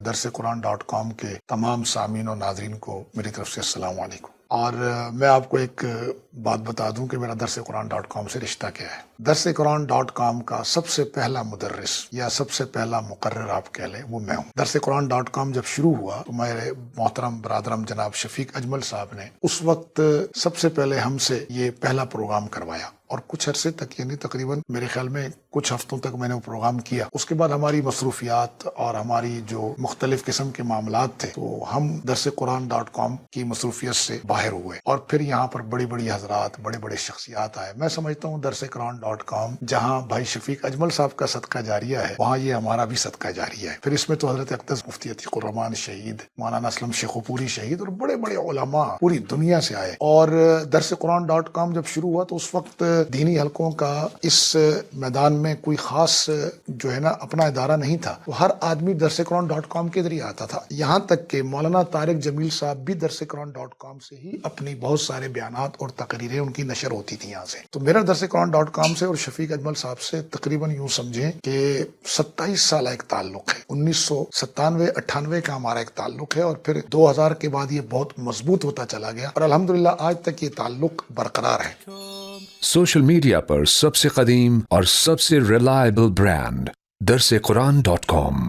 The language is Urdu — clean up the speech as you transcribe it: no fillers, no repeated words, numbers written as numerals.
درسقرآن.com کے تمام سامعین و ناظرین کو میری طرف سے السلام علیکم۔ اور میں آپ کو ایک بات بتا دوں کہ میرا درسقرآن.com سے رشتہ کیا ہے۔ درسقرآن.com کا سب سے پہلا مدرس یا سب سے پہلا مقرر آپ کہہ لیں وہ میں ہوں۔ درسقرآن.com جب شروع ہوا تو میرے محترم برادرم جناب شفیق اجمل صاحب نے اس وقت سب سے پہلے ہم سے یہ پہلا پروگرام کروایا، اور کچھ عرصے تک یعنی تقریباً میرے خیال میں کچھ ہفتوں تک میں نے وہ پروگرام کیا۔ اس کے بعد ہماری مصروفیات اور ہماری جو مختلف قسم کے معاملات تھے تو ہم درسقرآن.com کی مصروفیت سے باہر ہوئے، اور پھر یہاں پر بڑی بڑی حضرات، بڑے بڑے شخصیات آئے۔ میں سمجھتا ہوں درسقرآن.com جہاں بھائی شفیق اجمل صاحب کا صدقہ جاریہ ہے، وہاں یہ ہمارا بھی صدقہ جاریہ ہے۔ پھر اس میں تو حضرت اقدس مفتی عتیق الرحمان شہید، مولانا اسلم شیخو پوری شہید، اور بڑے بڑے علماء پوری دنیا سے آئے۔ اور درسقرآن.com جب شروع ہوا تو اس وقت دینی حلقوں کا اس میدان میں کوئی خاص جو ہے نا اپنا ادارہ نہیں تھا، تو ہر آدمی درسقرآن.com کے ذریعے آتا تھا، یہاں تک کہ مولانا طارق جمیل صاحب بھی درسقرآن.com سے ہی اپنی بہت سارے بیانات اور تقریریں ان کی نشر ہوتی تھی یہاں سے۔ تو میرا درسقرآن.com سے اور شفیق اجمل صاحب سے تقریباً یوں سمجھیں کہ 27 سالہ ایک تعلق ہے۔ 1997-98 کا ہمارا ایک تعلق ہے، اور پھر 2000 کے بعد یہ بہت مضبوط ہوتا چلا گیا، اور الحمدللہ آج تک یہ تعلق برقرار ہے۔ سوشل میڈیا پر سب سے قدیم اور سب سے ریلائبل برانڈ درسقرآن.com